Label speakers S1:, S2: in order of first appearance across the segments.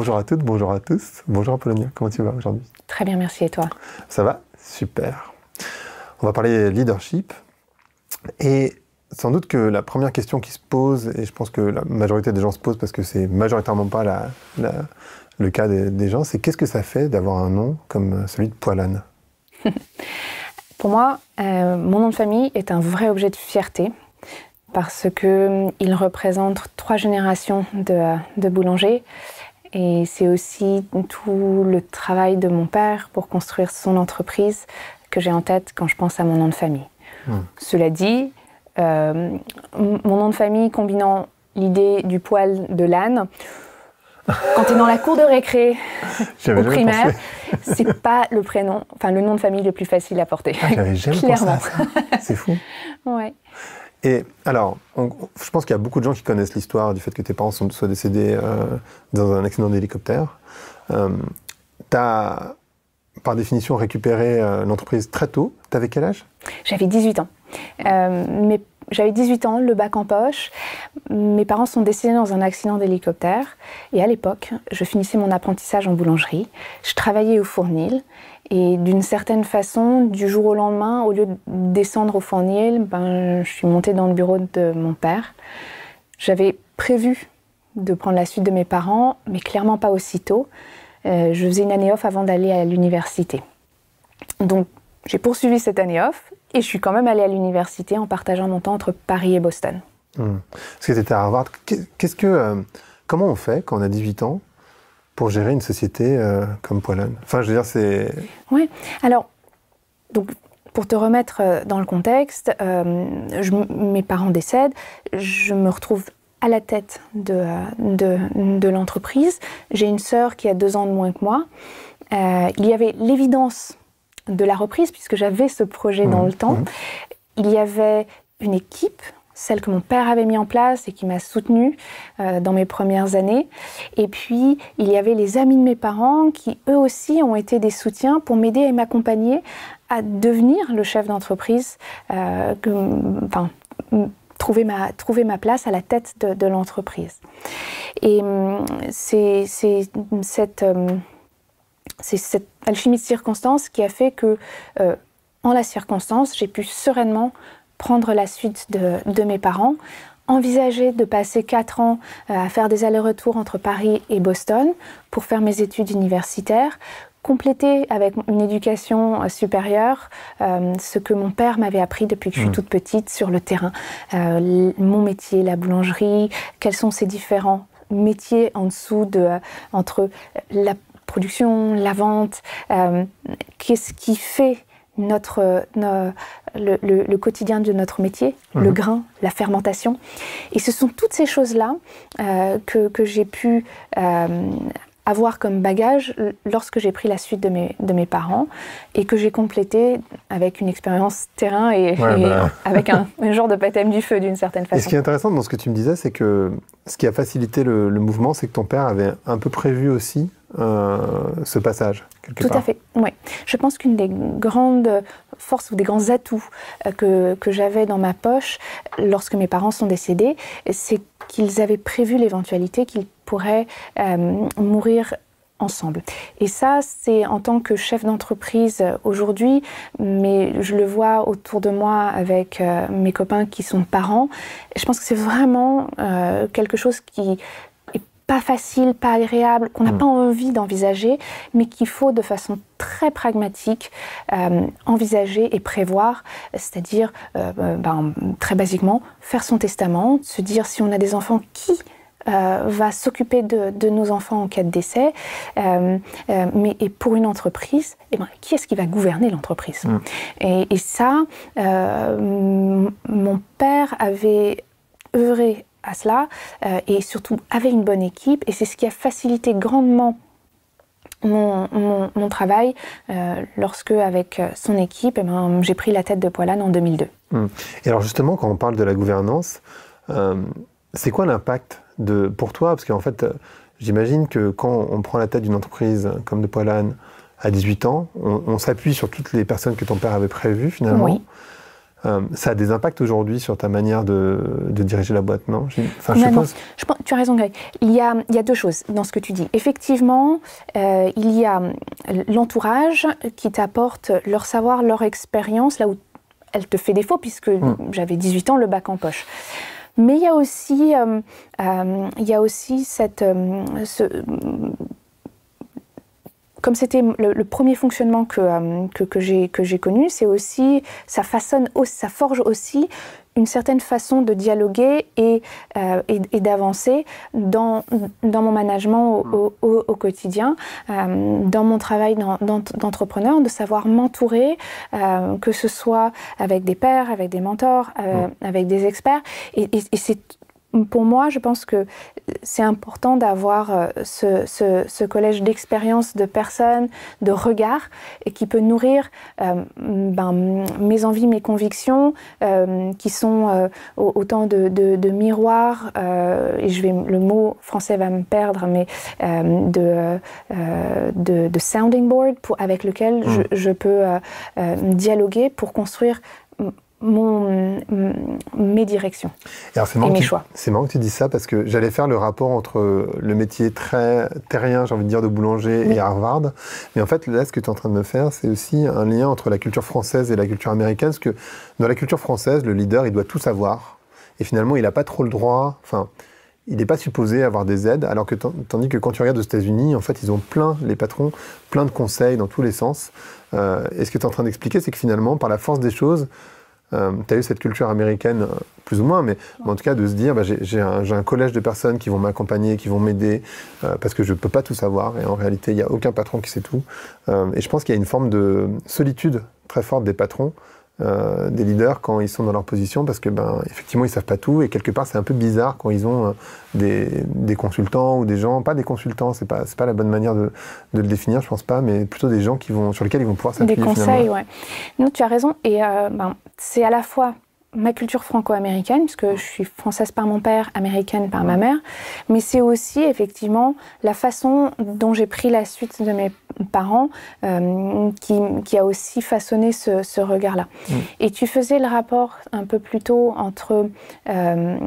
S1: Bonjour à toutes, bonjour à tous. Bonjour Apollonia, comment tu vas aujourd'hui?
S2: Très bien, merci. Et toi?
S1: Ça va? Super. On va parler leadership. Et sans doute que la première question qui se pose, et je pense que la majorité des gens se posent parce que c'est majoritairement pas le cas des gens, c'est qu'est-ce que ça fait d'avoir un nom comme celui de Poilane?
S2: Pour moi, mon nom de famille est un vrai objet de fierté parce qu'il représente 3 générations de boulangers. Et c'est aussi tout le travail de mon père pour construire son entreprise que j'ai en tête quand je pense à mon nom de famille. Cela dit, mon nom de famille combinant l'idée du poil de l'âne, quand tu es dans la cour de récré au primaire, c'est pas le prénom, enfin le nom de famille le plus facile à porter.
S1: Ah, j'avais jamais pensé à ça. C'est fou.
S2: Ouais.
S1: Et alors, je pense qu'il y a beaucoup de gens qui connaissent l'histoire du fait que tes parents soient décédés dans un accident d'hélicoptère. Tu as, par définition, récupéré l'entreprise très tôt. Tu avais quel âge?
S2: J'avais 18 ans. J'avais 18 ans, le bac en poche. Mes parents sont décédés dans un accident d'hélicoptère. Et à l'époque, je finissais mon apprentissage en boulangerie. Je travaillais au Fournil. Et d'une certaine façon, du jour au lendemain, au lieu de descendre au Fournil, je suis montée dans le bureau de mon père. J'avais prévu de prendre la suite de mes parents, mais clairement pas aussitôt. Je faisais une année off avant d'aller à l'université. Donc, j'ai poursuivi cette année off et je suis quand même allée à l'université en partageant mon temps entre Paris et Boston.
S1: Parce que tu étais à Harvard. Comment on fait quand on a 18 ans pour gérer une société comme Poilane? Enfin, je veux dire, c'est...
S2: Oui, alors, donc, pour te remettre dans le contexte, mes parents décèdent, je me retrouve à la tête de l'entreprise. J'ai une sœur qui a 2 ans de moins que moi. Il y avait l'évidence de la reprise, puisque j'avais ce projet dans le temps. Il y avait une équipe, celle que mon père avait mis en place et qui m'a soutenue dans mes premières années. Et puis, il y avait les amis de mes parents qui, eux aussi, ont été des soutiens pour m'aider et m'accompagner à devenir le chef d'entreprise, trouver ma place à la tête de l'entreprise. Et c'est cette alchimie de circonstances qui a fait que, en la circonstance, j'ai pu sereinement prendre la suite de mes parents, envisager de passer 4 ans à faire des allers-retours entre Paris et Boston pour faire mes études universitaires, compléter avec une éducation supérieure ce que mon père m'avait appris depuis que je suis toute petite sur le terrain. Mon métier, la boulangerie, quels sont ces différents métiers en dessous entre la production, la vente, qu'est-ce qui fait le quotidien de notre métier, le grain, la fermentation. Et ce sont toutes ces choses-là que j'ai pu avoir comme bagage lorsque j'ai pris la suite de mes parents et que j'ai complété avec une expérience terrain et avec un genre de baptême du feu d'une certaine façon.
S1: Et ce qui est intéressant dans ce que tu me disais, c'est que ce qui a facilité le mouvement, c'est que ton père avait un peu prévu aussi ce passage, quelque part.
S2: Tout à fait, oui. Je pense qu'une des grandes forces ou des grands atouts que j'avais dans ma poche lorsque mes parents sont décédés, c'est qu'ils avaient prévu l'éventualité qu'ils pourraient mourir ensemble. Et ça, c'est en tant que chef d'entreprise aujourd'hui, mais je le vois autour de moi avec mes copains qui sont parents. Je pense que c'est vraiment quelque chose qui pas facile, pas agréable, qu'on n'a pas envie d'envisager, mais qu'il faut de façon très pragmatique envisager et prévoir, c'est-à-dire très basiquement faire son testament, se dire si on a des enfants, qui va s'occuper de nos enfants en cas de décès, et pour une entreprise, qui est-ce qui va gouverner l'entreprise? Et ça, mon père avait œuvré à cela et surtout avait une bonne équipe, et c'est ce qui a facilité grandement mon travail lorsque, avec son équipe, j'ai pris la tête de Poilane en 2002.
S1: Et alors justement, quand on parle de la gouvernance, c'est quoi l'impact pour toi? Parce qu'en fait, j'imagine que quand on prend la tête d'une entreprise comme de Poilane à 18 ans, on s'appuie sur toutes les personnes que ton père avait prévues finalement.
S2: Oui.
S1: Ça a des impacts aujourd'hui sur ta manière de diriger la boîte, non? Enfin,
S2: tu as raison, Greg. Il y a deux choses dans ce que tu dis. Effectivement, il y a l'entourage qui t'apporte leur savoir, leur expérience, là où elle te fait défaut, puisque j'avais 18 ans, le bac en poche. Mais il y a aussi comme c'était le premier fonctionnement que j'ai connu, c'est aussi, ça forge aussi une certaine façon de dialoguer et d'avancer dans mon management au quotidien, dans mon travail d'entrepreneur, de savoir m'entourer, que ce soit avec des pairs, avec des mentors, avec des experts. Et c'est, pour moi, je pense que c'est important d'avoir ce collège d'expérience, de personnes, de regards, et qui peut nourrir mes envies, mes convictions, qui sont autant de miroirs, et le mot français va me perdre, mais de sounding board avec lequel je peux dialoguer pour construire mes directions et mes choix.
S1: C'est marrant que tu dis ça parce que j'allais faire le rapport entre le métier très terrien, j'ai envie de dire, de boulanger et Harvard. Mais en fait, là, ce que tu es en train de me faire, c'est aussi un lien entre la culture française et la culture américaine. Parce que dans la culture française, le leader, il doit tout savoir. Et finalement, il n'a pas trop le droit... Enfin, il n'est pas supposé avoir des aides, alors que tandis que quand tu regardes aux États-Unis, en fait, ils ont les patrons, plein de conseils dans tous les sens. Et ce que tu es en train d'expliquer, c'est que finalement, par la force des choses, tu as eu cette culture américaine, plus ou moins, mais en tout cas de se dire j'ai un collège de personnes qui vont m'accompagner, qui vont m'aider, parce que je ne peux pas tout savoir, et en réalité, il n'y a aucun patron qui sait tout. Et je pense qu'il y a une forme de solitude très forte des patrons, des leaders quand ils sont dans leur position, parce que effectivement, ils ne savent pas tout, et quelque part, c'est un peu bizarre quand ils ont des consultants ou des gens, pas des consultants, c'est pas la bonne manière de le définir, je pense pas, mais plutôt des gens sur lesquels ils vont pouvoir s'appuyer.
S2: Des conseils, ouais. Non, tu as raison, et c'est à la fois ma culture franco-américaine, puisque je suis française par mon père, américaine par ma mère, mais c'est aussi effectivement la façon dont j'ai pris la suite de mes parents qui a aussi façonné ce regard-là. Et tu faisais le rapport un peu plus tôt entre un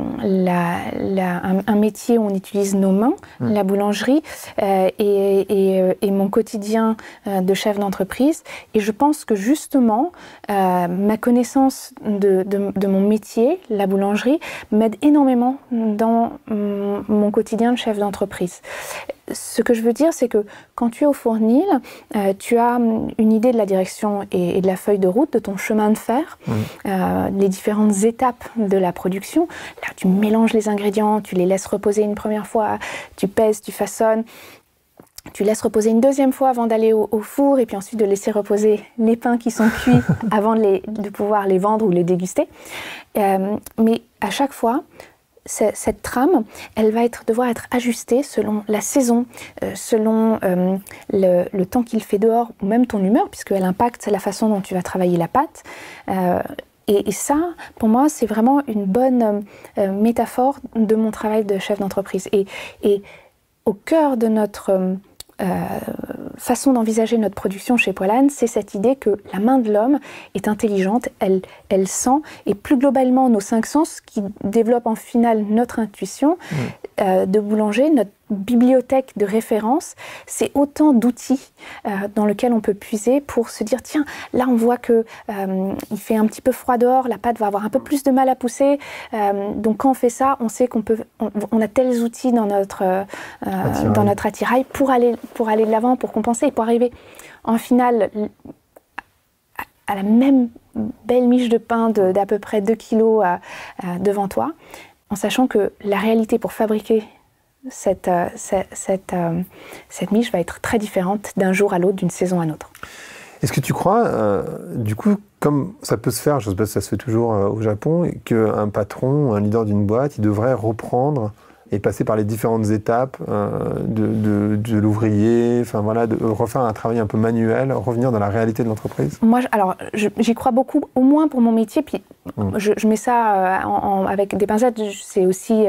S2: métier où on utilise nos mains, la boulangerie, et mon quotidien de chef d'entreprise. Et je pense que justement, ma connaissance de mon métier, la boulangerie, m'aide énormément dans mon quotidien de chef d'entreprise. Ce que je veux dire, c'est que quand tu es au Fournil, tu as une idée de la direction et de la feuille de route, de ton chemin de fer, les différentes étapes de la production. Là, tu mélanges les ingrédients, tu les laisses reposer une première fois, tu pèses, tu façonnes. Tu laisses reposer une deuxième fois avant d'aller au four, et puis ensuite de laisser reposer les pains qui sont cuits avant de pouvoir les vendre ou les déguster. Mais à chaque fois, cette trame, elle va devoir être ajustée selon la saison, selon le temps qu'il fait dehors, ou même ton humeur, puisqu'elle impacte la façon dont tu vas travailler la pâte. Et ça, pour moi, c'est vraiment une bonne métaphore de mon travail de chef d'entreprise. Et au cœur de notre façon d'envisager notre production chez Poilâne, c'est cette idée que la main de l'homme est intelligente, elle sent, et plus globalement nos 5 sens qui développent en finale notre intuition de boulanger, notre bibliothèque de référence, c'est autant d'outils dans lesquels on peut puiser pour se dire tiens, là on voit que il fait un petit peu froid dehors, la pâte va avoir un peu plus de mal à pousser, donc quand on fait ça, on sait on a tels outils dans notre attirail pour aller de l'avant, pour compenser et pour arriver en finale à la même belle miche de pain d'à peu près 2 kilos devant toi, en sachant que la réalité pour fabriquer cette miche va être très différente d'un jour à l'autre, d'une saison à l'autre.
S1: Est-ce que tu crois, du coup, comme ça peut se faire, je sais pas si ça se fait toujours au Japon, qu'un patron, un leader d'une boîte, il devrait reprendre et passer par les différentes étapes de l'ouvrier, enfin voilà, de refaire un travail un peu manuel, revenir dans la réalité de l'entreprise?
S2: Moi, j'y crois beaucoup, au moins pour mon métier, puis je mets ça avec des pincettes, c'est aussi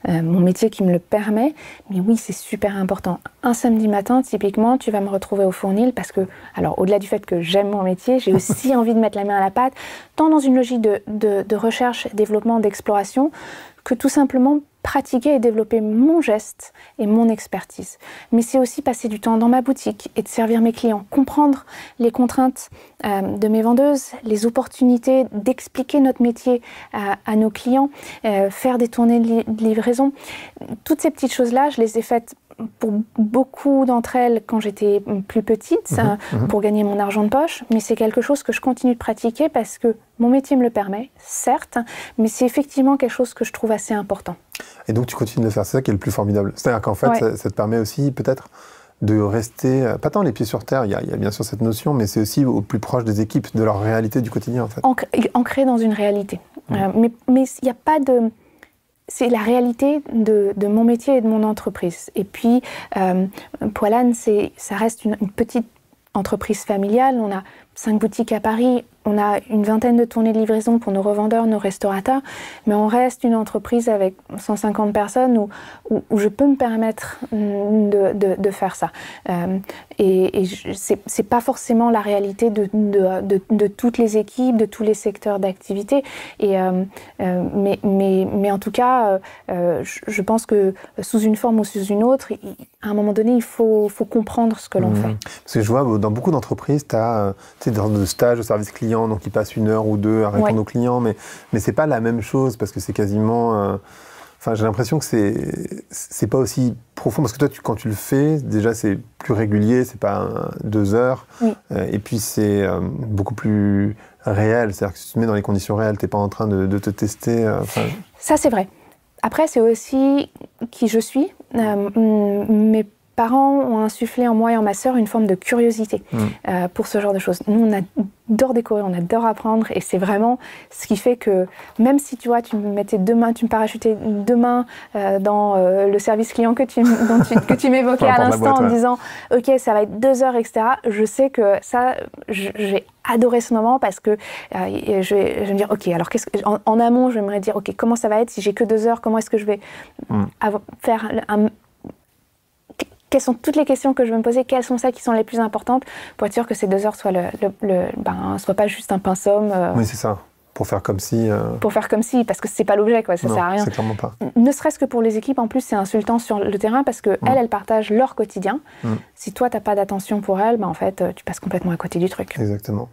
S2: mon métier qui me le permet. Mais oui, c'est super important. Un samedi matin, typiquement, tu vas me retrouver au Fournil parce que, alors au-delà du fait que j'aime mon métier, j'ai aussi envie de mettre la main à la pâte, tant dans une logique de recherche, développement, d'exploration, que tout simplement pratiquer et développer mon geste et mon expertise. Mais c'est aussi passer du temps dans ma boutique et de servir mes clients, comprendre les contraintes de mes vendeuses, les opportunités d'expliquer notre métier à nos clients, faire des tournées de livraison. Toutes ces petites choses-là, je les ai faites pour beaucoup d'entre elles quand j'étais plus petite, pour gagner mon argent de poche, mais c'est quelque chose que je continue de pratiquer parce que mon métier me le permet, certes, mais c'est effectivement quelque chose que je trouve assez important.
S1: Et donc tu continues de le faire, c'est ça qui est le plus formidable. C'est-à-dire qu'en fait, ça te permet aussi peut-être de rester, pas tant les pieds sur terre, il y a bien sûr cette notion, mais c'est aussi au plus proche des équipes, de leur réalité du quotidien en fait.
S2: Ancré dans une réalité. Mais il n'y a pas de... C'est la réalité de mon métier et de mon entreprise. Et puis, Poilane, ça reste une petite entreprise familiale. On a 5 boutiques à Paris, on a une vingtaine de tournées de livraison pour nos revendeurs, nos restaurateurs, mais on reste une entreprise avec 150 personnes où je peux me permettre de faire ça. Et c'est pas forcément la réalité de toutes les équipes, de tous les secteurs d'activité. Mais en tout cas, je pense que sous une forme ou sous une autre, à un moment donné, il faut comprendre ce que l'on fait.
S1: Parce que je vois, dans beaucoup d'entreprises, tu as de stage au service client, donc ils passent 1 heure ou 2 à répondre aux clients, mais c'est pas la même chose parce que c'est quasiment... Enfin, j'ai l'impression que c'est pas aussi profond parce que toi, quand tu le fais, déjà c'est plus régulier, c'est pas 2 heures, et puis c'est beaucoup plus réel, c'est-à-dire que tu te mets dans les conditions réelles, t'es pas en train de te tester.
S2: Ça c'est vrai. Après, c'est aussi qui je suis. Mes parents ont insufflé en moi et en ma sœur une forme de curiosité pour ce genre de choses. Nous, on adore découvrir, on adore apprendre, et c'est vraiment ce qui fait que même si tu vois, tu me mettais 2 mains, tu me parachutais 2 mains dans le service client que tu m'évoquais à l'instant en me disant ok, ça va être 2 heures, etc. Je sais que ça, j'ai adoré ce moment parce que je vais me dire ok, alors en amont, je vais me dire ok, comment ça va être si j'ai que 2 heures, comment est-ce que je vais faire quelles sont toutes les questions que je vais me poser, quelles sont celles qui sont les plus importantes pour être sûr que ces 2 heures soient soient pas juste un pinceau.
S1: Oui, c'est ça. Pour faire comme si...
S2: Pour faire comme si, parce que c'est pas l'objet, quoi, ça sert à rien.
S1: C'est clairement pas.
S2: Ne serait-ce que pour les équipes, en plus, c'est insultant sur le terrain parce que elles partagent leur quotidien. Si toi, t'as pas d'attention pour elles, en fait, tu passes complètement à côté du truc.
S1: Exactement.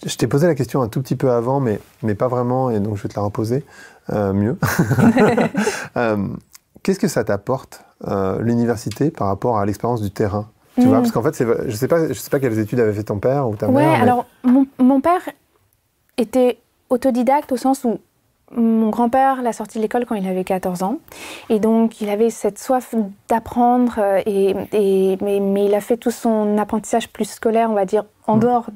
S1: Je t'ai posé la question un tout petit peu avant, mais pas vraiment, et donc je vais te la reposer mieux. Qu'est-ce que ça t'apporte, l'université, par rapport à l'expérience du terrain? Tu vois, parce qu'en fait, je sais pas quelles études avait fait ton père ou ta mère.
S2: Ouais, alors, mon père était autodidacte au sens où mon grand-père l'a sorti de l'école quand il avait 14 ans. Et donc, il avait cette soif d'apprendre, mais il a fait tout son apprentissage plus scolaire, on va dire, en dehors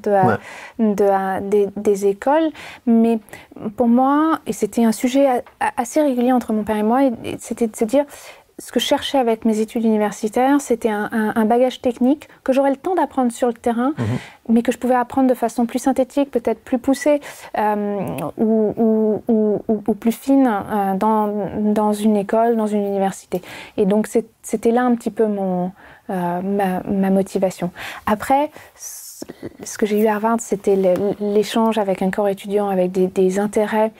S2: des écoles. Mais pour moi, et c'était un sujet assez régulier entre mon père et moi, c'était de se dire... Ce que je cherchais avec mes études universitaires, c'était un bagage technique que j'aurais le temps d'apprendre sur le terrain, mais que je pouvais apprendre de façon plus synthétique, peut-être plus poussée ou plus fine dans une école, dans une université. Et donc, c'était là un petit peu ma motivation. Après, ce que j'ai eu à Harvard, c'était l'échange avec un corps étudiant, avec des intérêts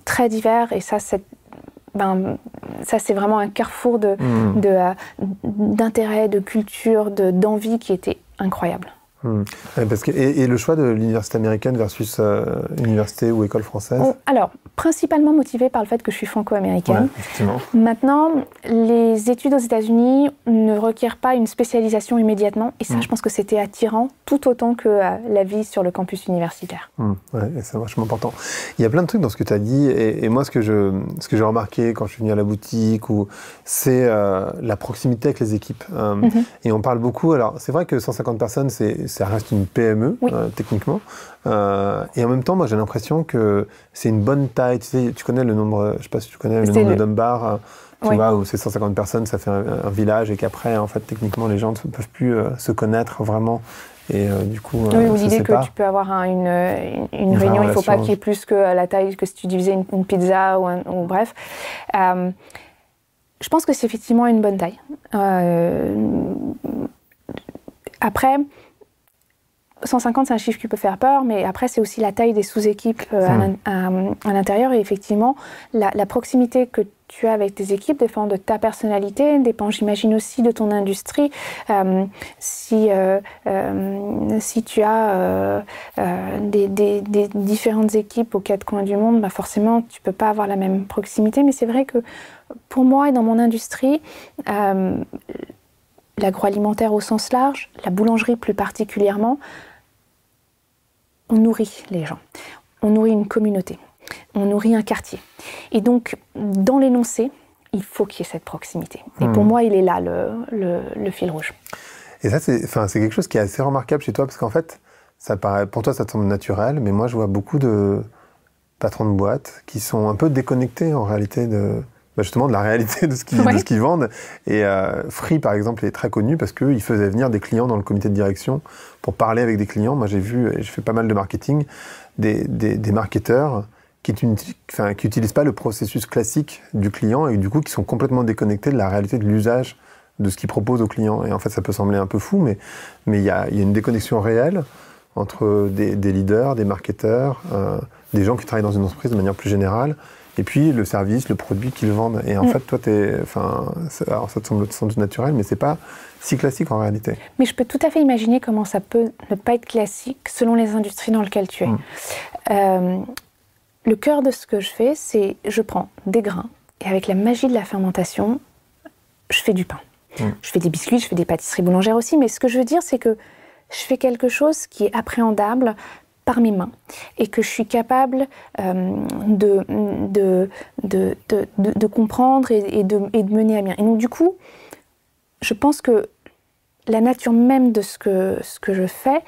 S2: très divers, et ça, ça, c'est vraiment un carrefour d'intérêt, de culture, d'envie qui était incroyable.
S1: Et le choix de l'université américaine versus université ou école française?
S2: Alors, principalement motivé par le fait que je suis franco-américaine.
S1: Ouais,
S2: maintenant, les études aux États-Unis ne requièrent pas une spécialisation immédiatement, et ça, je pense que c'était attirant tout autant que la vie sur le campus universitaire.
S1: Ouais, c'est vachement important. Il y a plein de trucs dans ce que tu as dit, et moi, ce que j'ai remarqué quand je suis venu à la boutique, c'est la proximité avec les équipes. Et on parle beaucoup, alors c'est vrai que 150 personnes, ça reste une PME, techniquement. Et en même temps, moi, j'ai l'impression que c'est une bonne taille. Tu sais, tu connais le nombre, je ne sais pas si tu connais le nombre de Dunbar. tu vois, où c'est 150 personnes, ça fait un village, et qu'après, en fait, techniquement, les gens ne peuvent plus se connaître vraiment. Et du coup,
S2: oui, ou l'idée que tu peux avoir une réunion, il ne faut pas qu'il y ait plus que la taille que si tu divisais une pizza ou bref. Je pense que c'est effectivement une bonne taille. Après, 150, c'est un chiffre qui peut faire peur, mais après, c'est aussi la taille des sous-équipes à l'intérieur. Et effectivement, la proximité que tu as avec tes équipes dépend de ta personnalité, dépend, j'imagine, aussi de ton industrie. Si tu as des différentes équipes aux quatre coins du monde, bah forcément, tu ne peux pas avoir la même proximité. Mais c'est vrai que pour moi et dans mon industrie, l'agroalimentaire au sens large, la boulangerie plus particulièrement, on nourrit les gens, on nourrit une communauté, on nourrit un quartier. Et donc, dans l'énoncé, il faut qu'il y ait cette proximité. Et pour moi, il est là, le fil rouge.
S1: Et ça, c'est quelque chose qui est assez remarquable chez toi, parce qu'en fait, pour toi, ça te semble naturel, mais moi, je vois beaucoup de patrons de boîtes qui sont un peu déconnectés, en réalité, justement de la réalité de ce qu'ils vendent. Et Free, par exemple, est très connu parce qu'il faisait venir des clients dans le comité de direction pour parler avec des clients. Moi, j'ai vu, et je fais pas mal de marketing, des marketeurs qui n'utilisent pas le processus classique du client et du coup qui sont complètement déconnectés de la réalité de l'usage de ce qu'ils proposent aux clients. Et en fait, ça peut sembler un peu fou, mais il y a une déconnexion réelle entre des leaders, des marketeurs, des gens qui travaillent dans une entreprise de manière plus générale, et puis le service, le produit qu'ils vendent. Et en fait, toi, alors ça te semble sans doute naturel, mais c'est pas si classique en réalité.
S2: Mais je peux tout à fait imaginer comment ça peut ne pas être classique selon les industries dans lesquelles tu es. Le cœur de ce que je fais, c'est je prends des grains et avec la magie de la fermentation, je fais du pain. Je fais des biscuits, je fais des pâtisseries boulangères aussi, mais ce que je veux dire, c'est que je fais quelque chose qui est appréhendable par mes mains et que je suis capable de comprendre et de mener à bien. Et donc du coup, je pense que la nature même de ce que je fais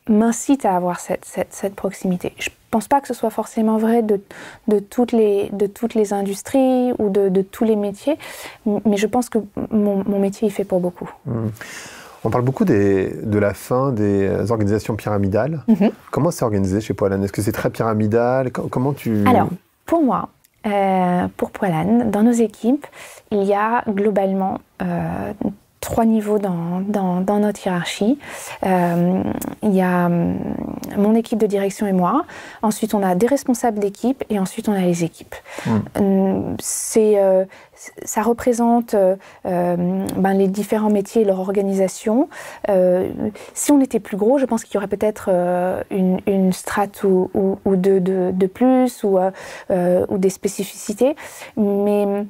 S2: m'incite à avoir cette proximité. Je ne pense pas que ce soit forcément vrai de toutes les industries ou de tous les métiers, mais je pense que mon métier, il fait pour beaucoup.
S1: On parle beaucoup de la fin des organisations pyramidales. Comment c'est organisé chez Poilane? Est-ce que c'est très pyramidal? Comment tu...
S2: Alors, pour moi, pour Poilane, dans nos équipes, il y a globalement 3 niveaux dans notre hiérarchie. Il y a mon équipe de direction et moi. Ensuite, on a des responsables d'équipe et ensuite, on a les équipes. Ça représente les différents métiers et leur organisation. Si on était plus gros, je pense qu'il y aurait peut-être une strate ou deux de plus ou des spécificités. Mais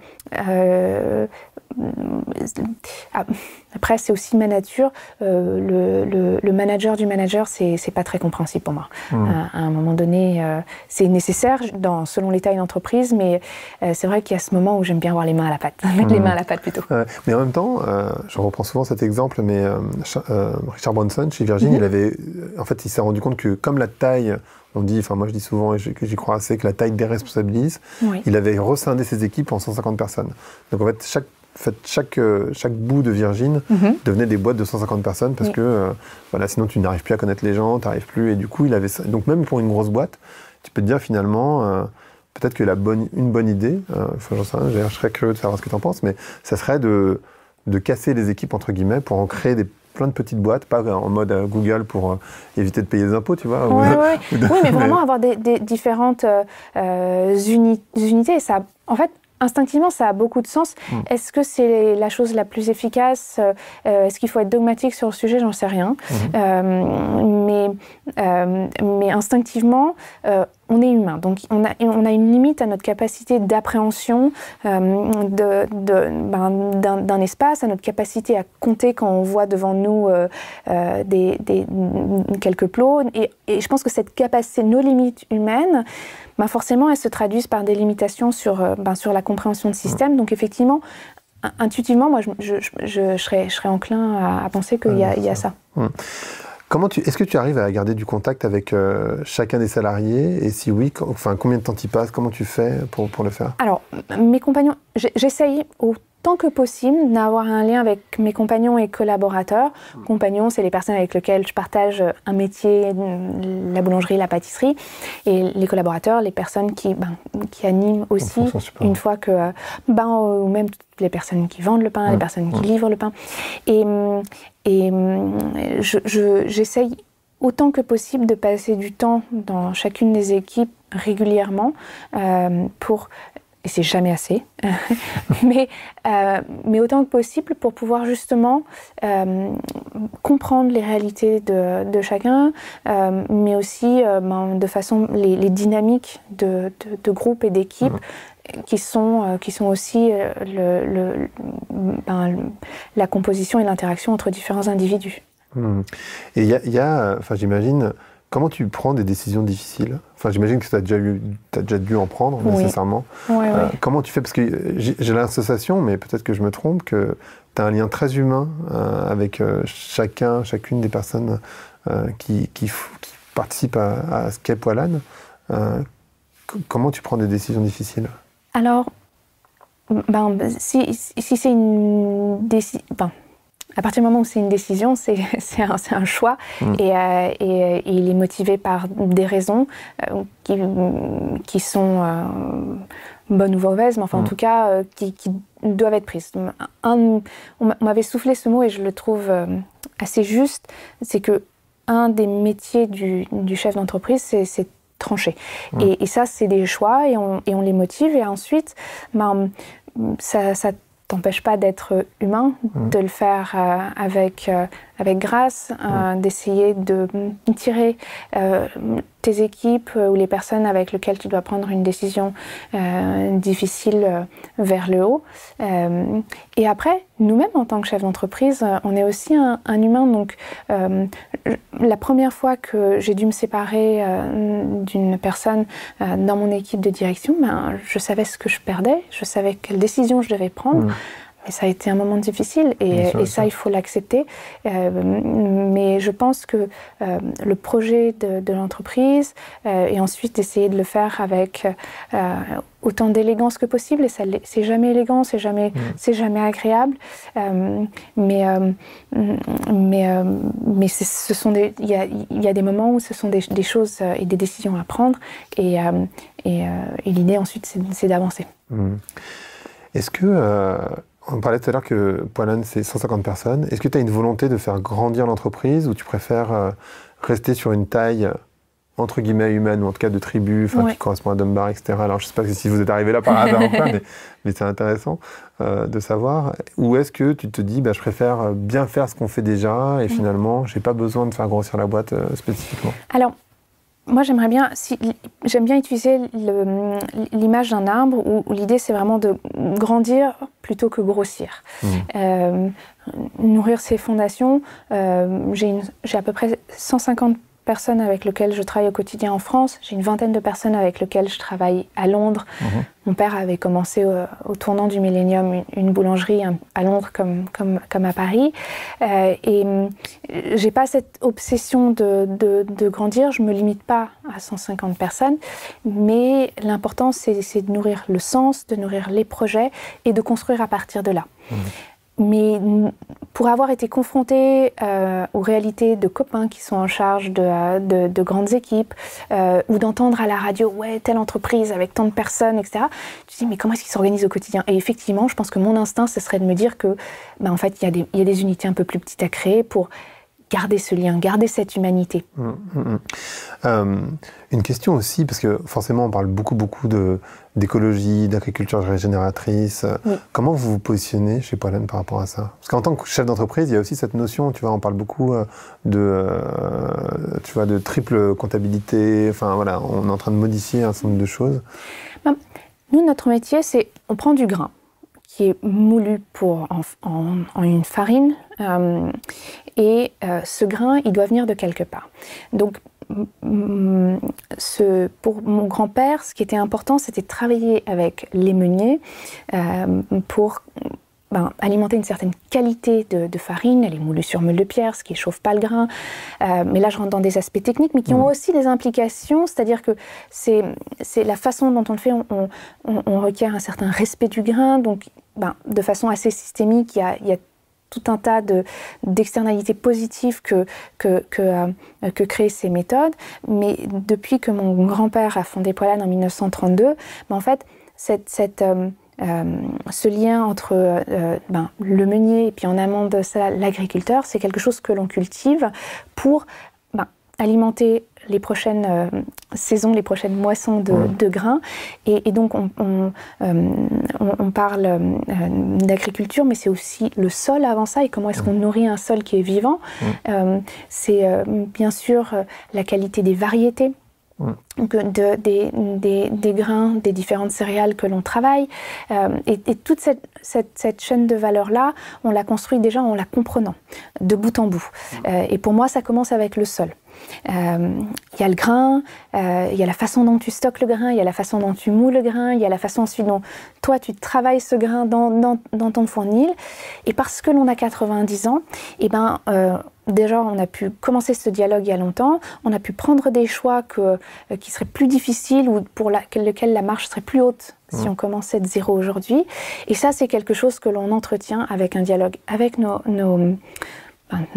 S2: après, c'est aussi ma nature. Le manager du manager, c'est pas très compréhensible pour moi. À un moment donné, c'est nécessaire selon les tailles d'entreprise, mais c'est vrai qu'il y a ce moment où j'aime bien avoir les mains à la pâte, mettre les mains à la pâte plutôt.
S1: Mais en même temps, je reprends souvent cet exemple, mais Richard Branson, chez Virgin, il s'est rendu compte que comme la taille, moi je dis souvent et que j'y crois assez, que la taille déresponsabilise, il avait rescindé ses équipes en 150 personnes. Donc en fait, chaque bout de Virgin devenait des boîtes de 150 personnes parce que sinon tu n'arrives plus à connaître les gens, tu n'arrives plus. Et du coup, donc même pour une grosse boîte, tu peux te dire finalement, peut-être que une bonne idée, j'en sais rien, je serais curieux de savoir ce que tu en penses, mais ça serait de casser les équipes, entre guillemets, pour en créer plein de petites boîtes, pas en mode Google pour éviter de payer les impôts, tu vois.
S2: Oui, mais vraiment avoir des différentes unités. Ça, en fait, instinctivement, ça a beaucoup de sens. Est-ce que c'est la chose la plus efficace? Est-ce qu'il faut être dogmatique sur le sujet? J'en sais rien. Mais instinctivement, on est humain. Donc, on a une limite à notre capacité d'appréhension d'un espace, à notre capacité à compter quand on voit devant nous quelques plots. Et je pense que cette capacité, nos limites humaines, forcément, elles se traduisent par des limitations sur la compréhension de système. Donc, effectivement, intuitivement, moi, je serais enclin à penser qu'il y a ça.
S1: Est-ce que tu arrives à garder du contact avec chacun des salariés? Et si oui, combien de temps tu passes? Comment tu fais pour le faire?
S2: Alors, mes compagnons, j'essaye autant que possible d'avoir un lien avec mes compagnons et collaborateurs. Compagnons, c'est les personnes avec lesquelles je partage un métier, la boulangerie, la pâtisserie. Et les collaborateurs, les personnes qui animent aussi, une fois que... ou même les personnes qui vendent le pain, les personnes qui livrent le pain. Et j'essaye autant que possible de passer du temps dans chacune des équipes régulièrement et c'est jamais assez, mais autant que possible pour pouvoir justement comprendre les réalités de chacun, mais aussi de façon les dynamiques de groupe et d'équipe qui sont aussi la composition et l'interaction entre différents individus.
S1: Et il y a j'imagine, comment tu prends des décisions difficiles? J'imagine que tu as déjà dû en prendre, nécessairement.
S2: Oui.
S1: Comment tu fais? Parce que j'ai l'association, mais peut-être que je me trompe, que tu as un lien très humain avec chacune des personnes qui participent à ce qu'est Poilâne. Comment tu prends des décisions difficiles?
S2: Alors, si c'est une décision... à partir du moment où c'est une décision, c'est un choix et il est motivé par des raisons qui sont bonnes ou mauvaises, mais enfin en tout cas qui doivent être prises. On m'avait soufflé ce mot et je le trouve assez juste, c'est que un des métiers du chef d'entreprise, c'est trancher. Et ça, c'est des choix et on les motive et ensuite, ça t'empêche pas d'être humain, de le faire avec grâce, d'essayer de tirer tes équipes ou les personnes avec lesquelles tu dois prendre une décision difficile vers le haut. Et après, nous-mêmes, en tant que chef d'entreprise, on est aussi un humain. Donc, la première fois que j'ai dû me séparer d'une personne dans mon équipe de direction, je savais ce que je perdais, je savais quelle décision je devais prendre. Et ça a été un moment difficile et ça, il faut l'accepter. Mais je pense que le projet de l'entreprise et ensuite essayer de le faire avec autant d'élégance que possible, et c'est jamais élégant, c'est jamais agréable, mais ce sont il y a des moments où ce sont des choses et des décisions à prendre et l'idée ensuite c'est d'avancer.
S1: Est-ce que on parlait tout à l'heure que Poilâne, c'est 150 personnes. Est-ce que tu as une volonté de faire grandir l'entreprise ou tu préfères rester sur une taille entre guillemets humaine, ou en tout cas de tribu, qui correspond à Dunbar, etc. Alors je ne sais pas si vous êtes arrivé là par hasard ou pas, mais c'est intéressant de savoir. Ou est-ce que tu te dis, je préfère bien faire ce qu'on fait déjà et finalement, je n'ai pas besoin de faire grossir la boîte spécifiquement?
S2: Alors, moi, j'aime bien utiliser l'image d'un arbre où l'idée, c'est vraiment de grandir plutôt que grossir. Nourrir ses fondations. J'ai à peu près 150 personnes avec lesquelles je travaille au quotidien en France. J'ai une vingtaine de personnes avec lesquelles je travaille à Londres. Mon père avait commencé au tournant du millénium une boulangerie à Londres comme à Paris. Et j'ai pas cette obsession de grandir. Je me limite pas à 150 personnes. Mais l'important, c'est de nourrir le sens, de nourrir les projets et de construire à partir de là. Mais pour avoir été confrontée aux réalités de copains qui sont en charge de grandes équipes, ou d'entendre à la radio, ouais, telle entreprise avec tant de personnes, etc., tu te dis, mais comment est-ce qu'ils s'organisent au quotidien? Et effectivement, je pense que mon instinct, ce serait de me dire que, en fait, il y a des unités un peu plus petites à créer pour garder ce lien, garder cette humanité.
S1: Une question aussi, parce que forcément on parle beaucoup d'écologie, d'agriculture régénératrice. Comment vous vous positionnez chez Poilâne par rapport à ça? Parce qu'en tant que chef d'entreprise, il y a aussi cette notion, tu vois, on parle beaucoup de triple comptabilité. On est en train de modifier un certain nombre de choses.
S2: Nous, notre métier, c'est on prend du grain qui est moulu en une farine, et ce grain, il doit venir de quelque part. Donc, pour mon grand-père, ce qui était important, c'était de travailler avec les meuniers pour alimenter une certaine qualité de farine. Elle est moulue sur meule de pierre, ce qui ne chauffe pas le grain. Mais là, je rentre dans des aspects techniques, mais qui ont aussi des implications. C'est-à-dire que c'est la façon dont on le fait. On requiert un certain respect du grain. Donc, de façon assez systémique, il y a tout un tas d'externalités positives que créent ces méthodes. Mais depuis que mon grand-père a fondé Poilâne en 1932, en fait, ce lien entre le meunier et puis en amont de ça l'agriculteur, c'est quelque chose que l'on cultive pour alimenter les prochaines saisons, les prochaines moissons de grains. Et donc on parle d'agriculture, mais c'est aussi le sol avant ça et comment est-ce qu'on nourrit un sol qui est vivant. C'est bien sûr la qualité des variétés. Donc, des grains, des différentes céréales que l'on travaille. Et toute cette chaîne de valeur-là, on la construit déjà en la comprenant, de bout en bout. Et pour moi, ça commence avec le sol. Il y a le grain, il y a la façon dont tu stockes le grain, il y a la façon dont tu moules le grain, il y a la façon ensuite dont toi tu travailles ce grain dans ton fournil. Et parce que l'on a 90 ans, déjà, on a pu commencer ce dialogue il y a longtemps, on a pu prendre des choix qui seraient plus difficiles ou pour lesquels la marche serait plus haute si on commençait de zéro aujourd'hui. Et ça, c'est quelque chose que l'on entretient avec un dialogue avec nos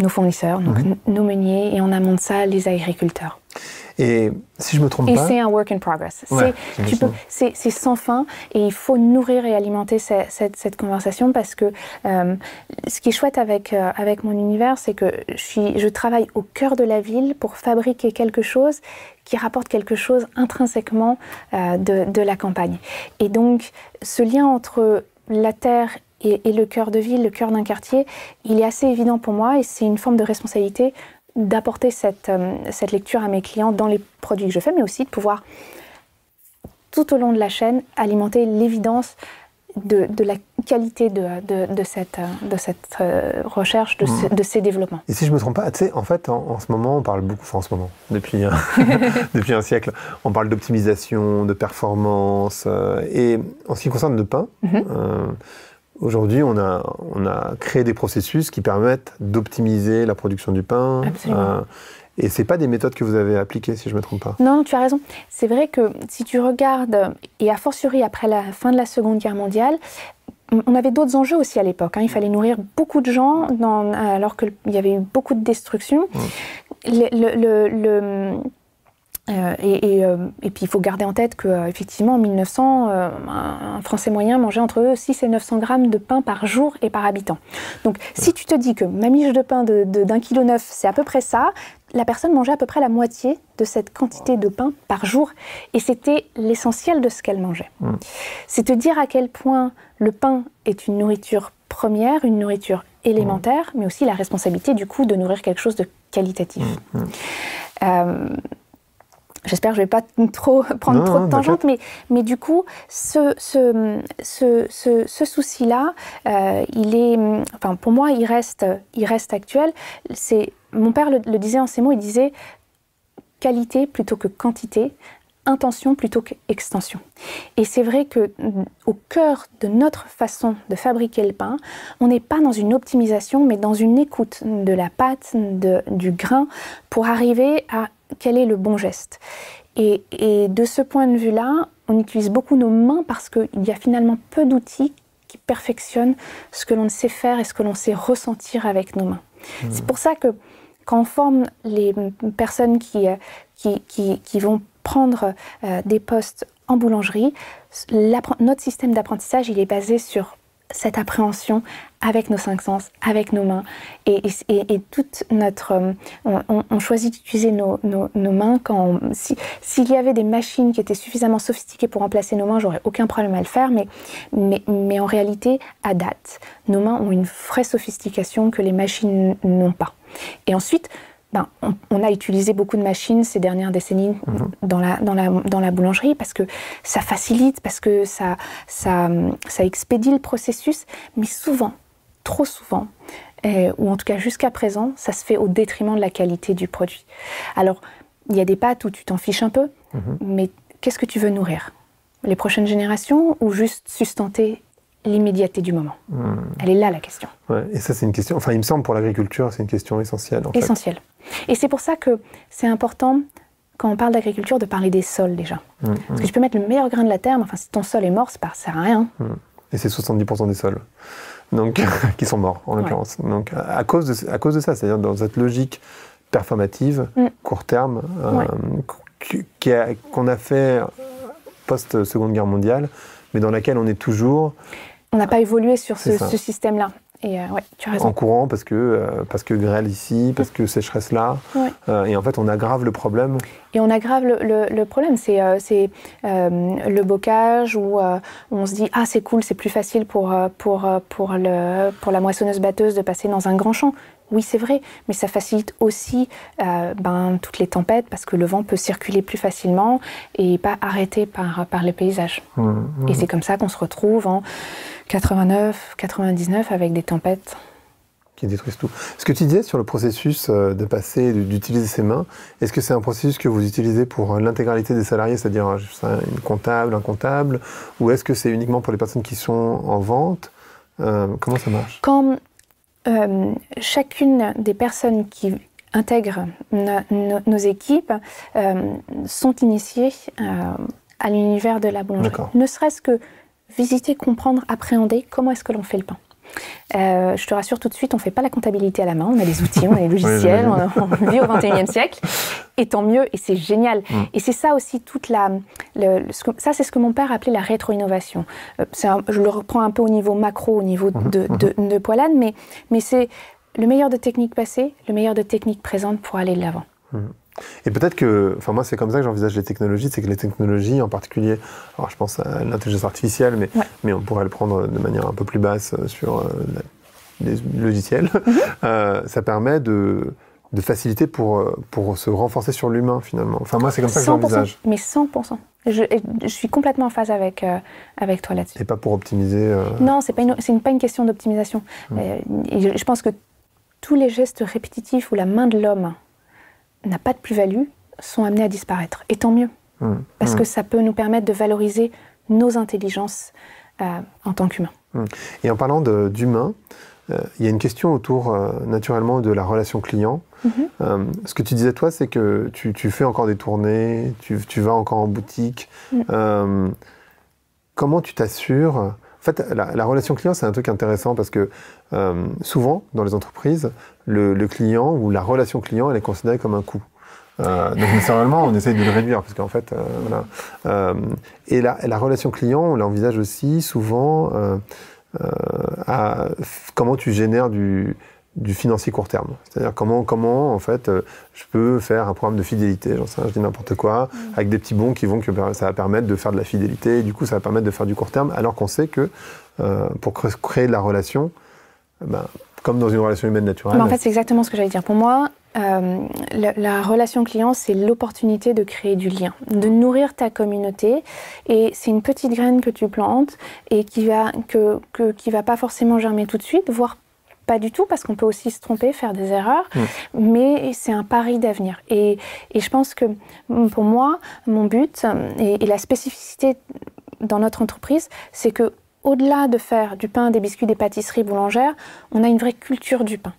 S2: fournisseurs, donc nos meuniers, et en amont de ça, les agriculteurs.
S1: Et si je me trompe pas...
S2: Et c'est un work in progress. C'est sans fin, et il faut nourrir et alimenter cette conversation parce que ce qui est chouette avec mon univers, c'est que je travaille au cœur de la ville pour fabriquer quelque chose qui rapporte quelque chose intrinsèquement de la campagne. Et donc, ce lien entre la terre et le cœur de ville, le cœur d'un quartier, il est assez évident pour moi et c'est une forme de responsabilité d'apporter cette lecture à mes clients dans les produits que je fais, mais aussi de pouvoir, tout au long de la chaîne, alimenter l'évidence de la qualité de cette recherche, de ces développements.
S1: Et si je ne me trompe pas, tu sais, en fait, en ce moment, on parle beaucoup, en ce moment, depuis un siècle, on parle d'optimisation, de performance, et en ce qui concerne le pain, aujourd'hui, on a créé des processus qui permettent d'optimiser la production du pain.
S2: Absolument.
S1: Et ce n'est pas des méthodes que vous avez appliquées, si je ne me trompe pas.
S2: Non, tu as raison. C'est vrai que si tu regardes, et a fortiori après la fin de la Seconde Guerre mondiale, on avait d'autres enjeux aussi à l'époque. Il fallait nourrir beaucoup de gens alors qu'il y avait eu beaucoup de destruction. Et puis il faut garder en tête qu'effectivement en 1900, un Français moyen mangeait entre 6 et 900 grammes de pain par jour et par habitant. Donc si tu te dis que ma miche de pain d'1,9 kg, c'est à peu près ça, la personne mangeait à peu près la moitié de cette quantité de pain par jour. Et c'était l'essentiel de ce qu'elle mangeait. C'est te dire à quel point le pain est une nourriture première, une nourriture élémentaire, mais aussi la responsabilité du coup de nourrir quelque chose de qualitatif. J'espère que je ne vais pas prendre trop de tangentes, mais du coup, ce souci-là, pour moi, il reste actuel. Mon père le disait en ces mots, il disait qualité plutôt que quantité, intention plutôt qu'extension. Et c'est vrai qu'au cœur de notre façon de fabriquer le pain, on n'est pas dans une optimisation, mais dans une écoute de la pâte, du grain, pour arriver à quel est le bon geste. Et de ce point de vue-là, on utilise beaucoup nos mains parce qu'il y a finalement peu d'outils qui perfectionnent ce que l'on sait faire et ce que l'on sait ressentir avec nos mains. C'est pour ça que quand on forme les personnes qui vont prendre des postes en boulangerie, notre système d'apprentissage, il est basé sur cette appréhension avec nos 5 sens, avec nos mains. Et toute notre... on choisit d'utiliser nos mains quand... S'il y avait des machines qui étaient suffisamment sophistiquées pour remplacer nos mains, j'aurais aucun problème à le faire, mais en réalité, à date, nos mains ont une vraie sophistication que les machines n'ont pas. Et ensuite, on a utilisé beaucoup de machines ces dernières décennies dans la boulangerie parce que ça facilite, parce que ça expédie le processus, mais souvent, trop souvent, ou en tout cas jusqu'à présent, ça se fait au détriment de la qualité du produit. Alors, il y a des pâtes où tu t'en fiches un peu, mais qu'est-ce que tu veux nourrir? Les prochaines générations ou juste sustenter l'immédiateté du moment. Elle est là la question.
S1: Ouais, et ça c'est une question, enfin il me semble pour l'agriculture c'est une question essentielle en fait.
S2: Essentielle. Et c'est pour ça que c'est important, quand on parle d'agriculture, de parler des sols déjà. Parce que tu peux mettre le meilleur grain de la terre, mais enfin, si ton sol est mort, ça sert à rien.
S1: Et c'est 70% des sols donc, qui sont morts en l'occurrence. Donc à cause de ça, c'est-à-dire dans cette logique performative, court terme, qu'on a fait post-Seconde Guerre mondiale, mais dans laquelle on est toujours...
S2: On n'a pas évolué sur ce système-là. Et ouais, tu as raison.
S1: En courant parce que grêle ici, parce que sécheresse là. Et en fait, on aggrave le problème.
S2: Et on aggrave le problème. C'est le bocage où on se dit « Ah, c'est cool, c'est plus facile pour la moissonneuse-batteuse de passer dans un grand champ ». Oui, c'est vrai, mais ça facilite aussi toutes les tempêtes parce que le vent peut circuler plus facilement et pas arrêté par les paysages. Et c'est comme ça qu'on se retrouve en 89, 99 avec des tempêtes.
S1: Qui détruisent tout. Ce que tu disais sur le processus de passer, d'utiliser ses mains, est-ce que c'est un processus que vous utilisez pour l'intégralité des salariés, c'est-à-dire une comptable, un comptable, ou est-ce que c'est uniquement pour les personnes qui sont en vente? Comment ça marche?
S2: Quand chacune des personnes qui intègrent nos équipes sont initiées à l'univers de la boulangerie. Ne serait-ce que visiter, comprendre, appréhender comment est-ce que l'on fait le pain. Je te rassure tout de suite, on ne fait pas la comptabilité à la main, on a des outils, on a des logiciels, on vit au XXIe siècle, et tant mieux, et c'est génial. Et c'est ça aussi, ça c'est ce que mon père appelait la rétro-innovation. Je le reprends un peu au niveau macro, au niveau de Poilâne, mais c'est le meilleur de techniques passées, le meilleur de techniques présentes pour aller de l'avant.
S1: Et peut-être que, enfin moi c'est comme ça que j'envisage les technologies, c'est que les technologies en particulier, alors je pense à l'intelligence artificielle, mais on pourrait le prendre de manière un peu plus basse sur les logiciels, ça permet de faciliter pour se renforcer sur l'humain finalement. Enfin moi c'est comme ça que j'envisage.
S2: Mais 100%. Je suis complètement en phase avec toi là-dessus.
S1: Et pas pour optimiser...
S2: Non, c'est pas une question d'optimisation. Je pense que tous les gestes répétitifs où la main de l'homme n'a pas de plus-value, sont amenés à disparaître. Et tant mieux, parce que ça peut nous permettre de valoriser nos intelligences en tant qu'humains.
S1: Et en parlant d'humain, il y a une question autour, naturellement, de la relation client. Ce que tu disais, toi, c'est que tu fais encore des tournées, tu vas encore en boutique. Comment tu t'assures... En fait, la relation client, c'est un truc intéressant parce que souvent, dans les entreprises, le client ou la relation client, elle est considérée comme un coût. Donc, naturellement, on essaye de le réduire parce qu'en fait, voilà. Et la relation client, on l'envisage aussi souvent à comment tu génères du financier court terme. C'est-à-dire comment en fait, je peux faire un programme de fidélité, j'en sais rien, je dis n'importe quoi, avec des petits bons ça va permettre de faire de la fidélité, et du coup ça va permettre de faire du court terme, alors qu'on sait que pour créer de la relation, comme dans une relation humaine naturelle...
S2: En fait, c'est exactement ce que j'allais dire. Pour moi, la relation client, c'est l'opportunité de créer du lien, de nourrir ta communauté, et c'est une petite graine que tu plantes et qui va pas forcément germer tout de suite, voire pas du tout, parce qu'on peut aussi se tromper, faire des erreurs, mais c'est un pari d'avenir. Et je pense que pour moi, mon but et la spécificité dans notre entreprise, c'est que au-delà de faire du pain, des biscuits, des pâtisseries boulangères, on a une vraie culture du pain.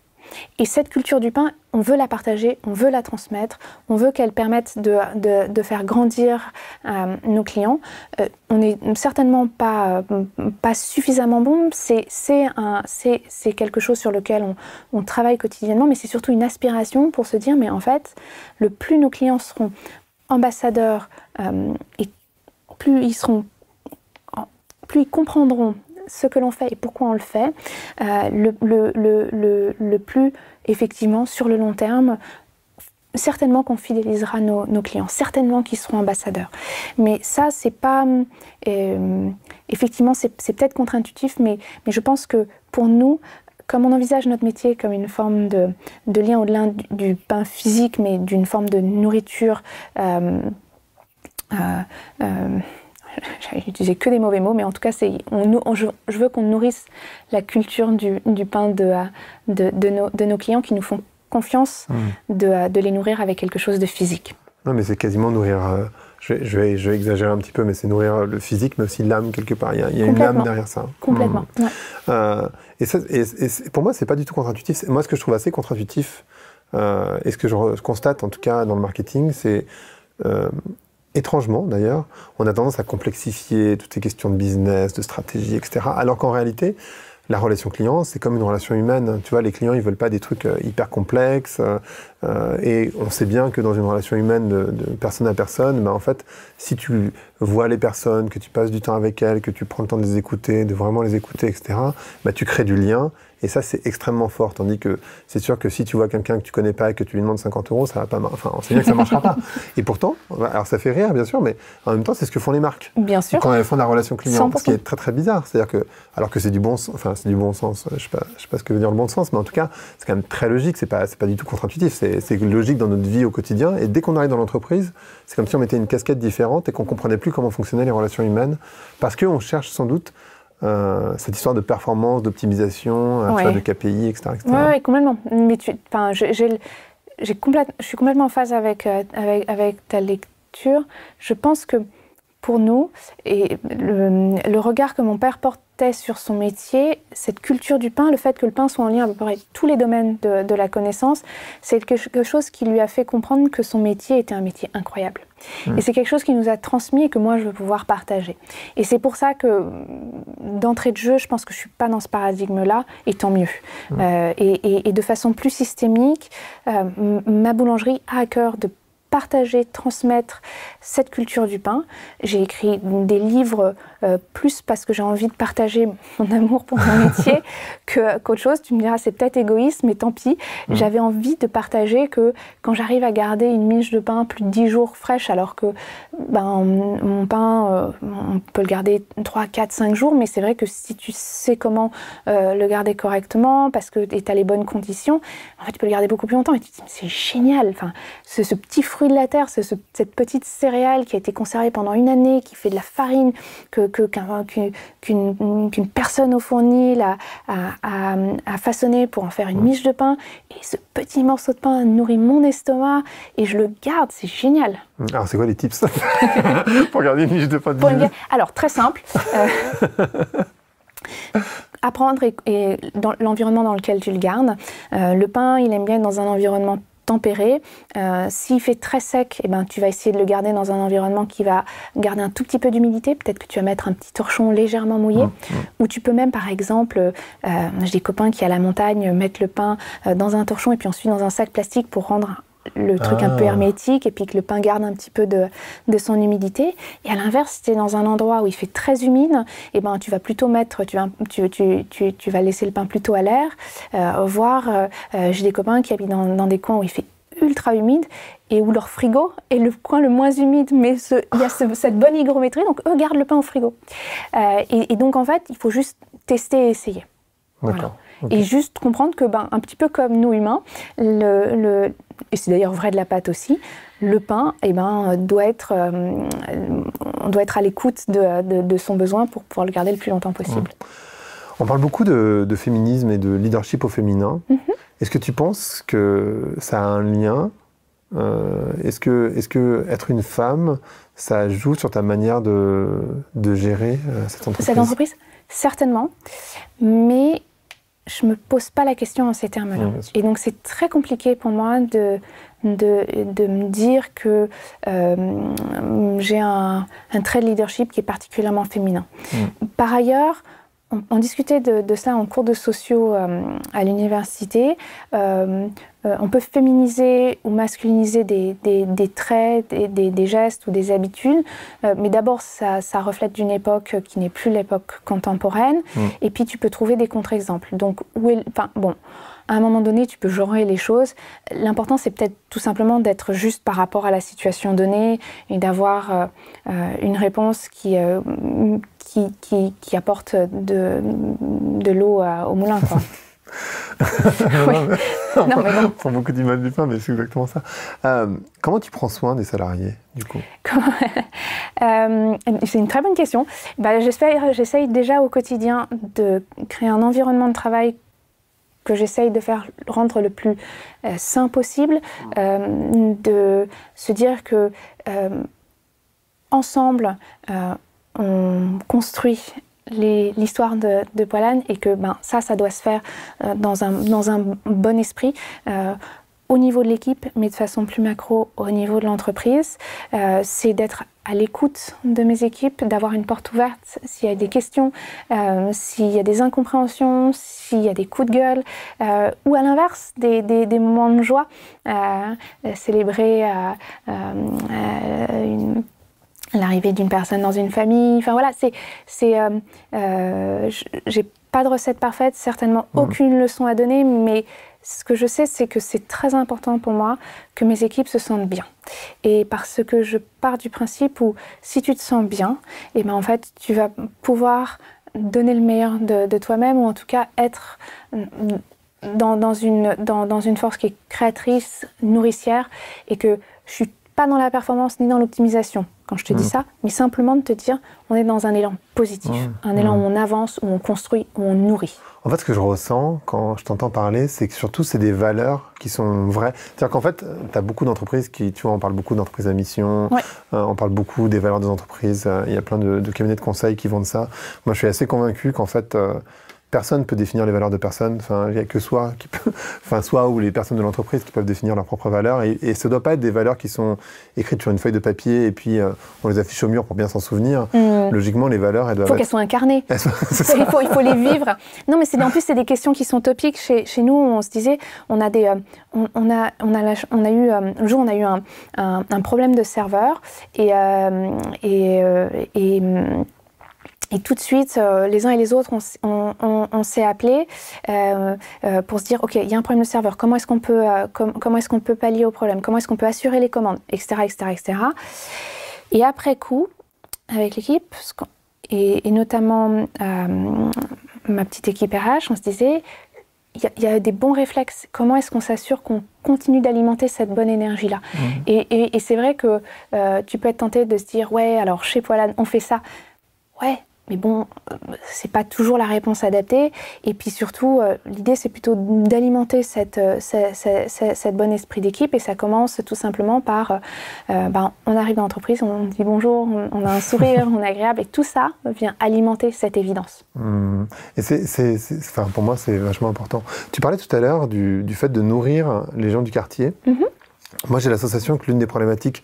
S2: Et cette culture du pain, on veut la partager, on veut la transmettre, on veut qu'elle permette de faire grandir nos clients. On n'est certainement pas suffisamment bon, c'est quelque chose sur lequel on travaille quotidiennement, mais c'est surtout une aspiration pour se dire, mais en fait, le plus nos clients seront ambassadeurs et plus ils comprendront ce que l'on fait et pourquoi on le fait, le plus effectivement sur le long terme, certainement qu'on fidélisera nos clients, certainement qu'ils seront ambassadeurs. Mais ça, c'est pas... effectivement, c'est peut-être contre-intuitif, mais je pense que pour nous, comme on envisage notre métier comme une forme de lien au-delà du pain physique, mais d'une forme de nourriture... J'avais utilisé que des mauvais mots, mais en tout cas, je veux qu'on nourrisse la culture du pain de nos clients qui nous font confiance de les nourrir avec quelque chose de physique.
S1: Non, mais c'est quasiment nourrir je vais exagérer un petit peu, mais c'est nourrir le physique, mais aussi l'âme quelque part. Il y a une âme derrière ça.
S2: Complètement.
S1: Ouais. Et pour moi, c'est pas du tout contre-intuitif. Moi, ce que je trouve assez contre-intuitif, et ce que je constate en tout cas dans le marketing, c'est étrangement d'ailleurs, on a tendance à complexifier toutes ces questions de business, de stratégie, etc. Alors qu'en réalité, la relation client, c'est comme une relation humaine. Tu vois, les clients, ils veulent pas des trucs hyper complexes. Et on sait bien que dans une relation humaine de personne à personne, en fait, si tu vois les personnes, que tu passes du temps avec elles, que tu prends le temps de les écouter, de vraiment les écouter, etc., tu crées du lien. Et ça, c'est extrêmement fort. Tandis que c'est sûr que si tu vois quelqu'un que tu connais pas et que tu lui demandes 50 €, ça va pas Enfin, on sait bien que ça marchera pas. Et pourtant, alors ça fait rire, bien sûr, mais en même temps, c'est ce que font les marques.
S2: Bien sûr.
S1: Quand elles font de la relation client.
S2: 100%.
S1: Ce qui est très, très bizarre. C'est-à-dire que, alors que c'est du bon sens, je sais pas ce que veut dire le bon sens, mais en tout cas, c'est quand même très logique. C'est pas du tout contre-intuitif. C'est logique dans notre vie au quotidien. Et dès qu'on arrive dans l'entreprise, c'est comme si on mettait une casquette différente et qu'on comprenait plus comment fonctionnaient les relations humaines. Parce qu'on cherche sans doute cette histoire de performance, d'optimisation, de KPI, etc.
S2: Oui, complètement. Mais je suis complètement en phase avec ta lecture. Je pense que pour nous, et le regard que mon père portait sur son métier, cette culture du pain, le fait que le pain soit en lien à peu près tous les domaines de la connaissance, c'est quelque chose qui lui a fait comprendre que son métier était un métier incroyable. Et c'est quelque chose qui nous a transmis et que moi je veux pouvoir partager. Et c'est pour ça que d'entrée de jeu, je pense que je ne suis pas dans ce paradigme-là, et tant mieux. Et de façon plus systémique, ma boulangerie a à cœur de partager, transmettre cette culture du pain. J'ai écrit des livres plus parce que j'ai envie de partager mon amour pour mon métier qu'autre chose. Tu me diras, c'est peut-être égoïste, mais tant pis. J'avais envie de partager que quand j'arrive à garder une miche de pain plus de 10 jours fraîche, alors que mon pain, on peut le garder 3, 4, 5 jours, mais c'est vrai que si tu sais comment le garder correctement, parce que tu as les bonnes conditions, en fait, tu peux le garder beaucoup plus longtemps. Et tu te dis, c'est génial. Enfin, ce petit fruit de la terre, cette petite céréale qui a été conservée pendant une année, qui fait de la farine, qu'une personne au fournil a façonné pour en faire une miche de pain. Et ce petit morceau de pain nourrit mon estomac et je le garde, c'est génial.
S1: Alors, c'est quoi les tips pour garder une miche de pain
S2: Alors, très simple. Apprendre et dans l'environnement dans lequel tu le gardes. Le pain, il aime bien être dans un environnement tempéré. S'il fait très sec, tu vas essayer de le garder dans un environnement qui va garder un tout petit peu d'humidité. Peut-être que tu vas mettre un petit torchon légèrement mouillé. Ou tu peux même, par exemple, j'ai des copains qui à la montagne mettent le pain dans un torchon et puis ensuite dans un sac plastique pour rendre le truc un peu hermétique et puis que le pain garde un petit peu de son humidité. Et à l'inverse, si tu es dans un endroit où il fait très humide, tu vas plutôt mettre, tu vas laisser le pain plutôt à l'air, j'ai des copains qui habitent dans des coins où il fait ultra humide et où leur frigo est le coin le moins humide, mais il y a cette bonne hygrométrie, donc eux gardent le pain au frigo. Et donc en fait, il faut juste tester et essayer. Voilà. Okay. Et juste comprendre que, un petit peu comme nous humains, et c'est d'ailleurs vrai de la pâte aussi, le pain, doit être à l'écoute de son besoin pour pouvoir le garder le plus longtemps possible.
S1: On parle beaucoup de féminisme et de leadership au féminin. Est-ce que tu penses que ça a un lien Est-ce que être une femme, ça joue sur ta manière de gérer cette entreprise? Cette entreprise,
S2: certainement, mais je ne me pose pas la question en ces termes-là. Et donc c'est très compliqué pour moi de me dire que j'ai un trait de leadership qui est particulièrement féminin. Par ailleurs, on discutait de ça en cours de sociaux à l'université. On peut féminiser ou masculiniser des traits, des gestes ou des habitudes, mais d'abord ça reflète d'une époque qui n'est plus l'époque contemporaine, et puis tu peux trouver des contre-exemples. Donc, à un moment donné, tu peux genrer les choses. L'important, c'est peut-être tout simplement d'être juste par rapport à la situation donnée et d'avoir une réponse qui apporte de l'eau au moulin, quoi.
S1: Non, mais bon. On prend beaucoup d'images du pain, mais c'est exactement ça. Comment tu prends soin des salariés, du coup?
S2: C'est une très bonne question. J'essaye déjà au quotidien de créer un environnement de travail que j'essaye de faire rendre le plus sain possible, de se dire que ensemble, on construit l'histoire de Poilâne et que ça doit se faire dans un bon esprit. Au niveau de l'équipe, mais de façon plus macro au niveau de l'entreprise, c'est d'être à l'écoute de mes équipes, d'avoir une porte ouverte s'il y a des questions, s'il y a des incompréhensions, s'il y a des coups de gueule, ou à l'inverse, des moments de joie, célébrer l'arrivée d'une personne dans une famille. Enfin voilà, j'ai pas de recette parfaite, certainement aucune leçon à donner, mais ce que je sais, c'est que c'est très important pour moi que mes équipes se sentent bien. Et parce que je pars du principe où si tu te sens bien, et en fait, tu vas pouvoir donner le meilleur de toi-même, ou en tout cas être dans une force qui est créatrice, nourricière, et que je suis pas dans la performance ni dans l'optimisation quand je te dis ça, mais simplement de te dire on est dans un élan positif, un élan où on avance, où on construit, où on nourrit.
S1: En fait, ce que je ressens quand je t'entends parler, c'est que surtout, c'est des valeurs qui sont vraies. C'est-à-dire qu'en fait, tu as beaucoup d'entreprises qui, tu vois, on parle beaucoup d'entreprises à mission, on parle beaucoup des valeurs des entreprises, il y a plein de cabinets de conseil qui vendent ça. Moi, je suis assez convaincu qu'en fait, personne ne peut définir les valeurs de personne. Enfin, il n'y a que soi ou les personnes de l'entreprise qui peuvent définir leurs propres valeurs. Et ça ne doit pas être des valeurs qui sont écrites sur une feuille de papier et puis on les affiche au mur pour bien s'en souvenir. Logiquement, les valeurs, elles doivent.
S2: Il faut qu'elles soient incarnées. Il faut les vivre. Non, mais en plus, c'est des questions qui sont topiques. Chez nous, on se disait, un jour, on a eu un problème de serveur et tout de suite, les uns et les autres, on s'est appelés pour se dire, ok, il y a un problème de serveur. Comment est-ce qu'on peut pallier au problème? Comment est-ce qu'on peut assurer les commandes, etc., etc., etc. Et après coup, avec l'équipe, et notamment ma petite équipe RH, on se disait, il y a des bons réflexes. Comment est-ce qu'on s'assure qu'on continue d'alimenter cette bonne énergie-là? Et c'est vrai que tu peux être tenté de se dire, ouais, alors chez Poilâne, on fait ça. Ouais. Mais bon, c'est pas toujours la réponse adaptée. Et puis surtout, l'idée, c'est plutôt d'alimenter cette bon esprit d'équipe. Et ça commence tout simplement par, on arrive dans l'entreprise, on dit bonjour, on a un sourire, on est agréable. Et tout ça vient alimenter cette évidence.
S1: Et pour moi, c'est vachement important. Tu parlais tout à l'heure du fait de nourrir les gens du quartier. Moi, j'ai l'association que l'une des problématiques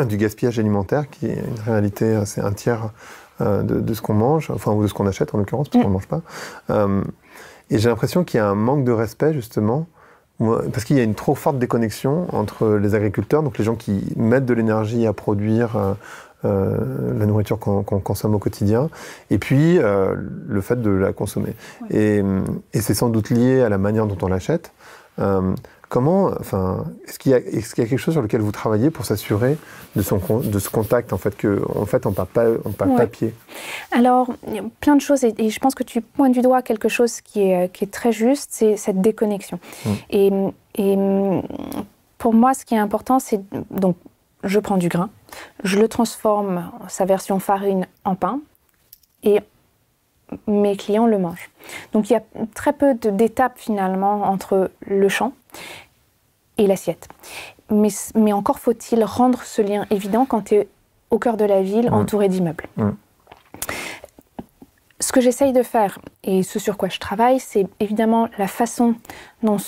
S1: du gaspillage alimentaire, qui est une réalité, c'est un tiers de ce qu'on mange, enfin, ou de ce qu'on achète en l'occurrence, parce qu'on ne mange pas. Et j'ai l'impression qu'il y a un manque de respect, justement, parce qu'il y a une trop forte déconnexion entre les agriculteurs, donc les gens qui mettent de l'énergie à produire la nourriture qu'on consomme au quotidien, et puis le fait de la consommer. Et c'est sans doute lié à la manière dont on l'achète. Est-ce qu'il y a quelque chose sur lequel vous travaillez pour s'assurer de ce contact, en fait, on parle pas papier?
S2: Alors, il y a plein de choses, et je pense que tu pointes du doigt quelque chose qui est très juste, c'est cette déconnexion. Et pour moi, ce qui est important, c'est donc je prends du grain, je le transforme, sa version farine, en pain, et mes clients le mangent. Donc il y a très peu d'étapes finalement entre le champ et l'assiette. Mais encore faut-il rendre ce lien évident quand tu es au cœur de la ville, entouré d'immeubles. Ce que j'essaye de faire, et ce sur quoi je travaille, c'est évidemment la façon dont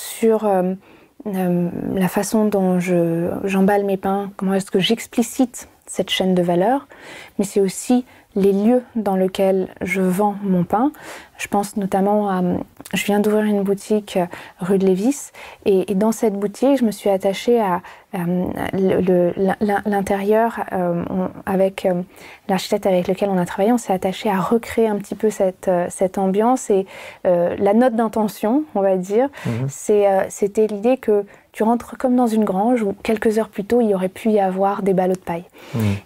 S2: j'emballe mes pains, comment est-ce que j'explicite cette chaîne de valeur, mais c'est aussi les lieux dans lesquels je vends mon pain. Je pense notamment à... Je viens d'ouvrir une boutique rue de Lévis, et dans cette boutique, je me suis attachée à l'intérieur. Avec l'architecte avec lequel on a travaillé, on s'est attaché à recréer un petit peu cette ambiance, et la note d'intention, on va dire, c'était l'idée que tu rentres comme dans une grange où quelques heures plus tôt, il y aurait pu y avoir des ballots de paille.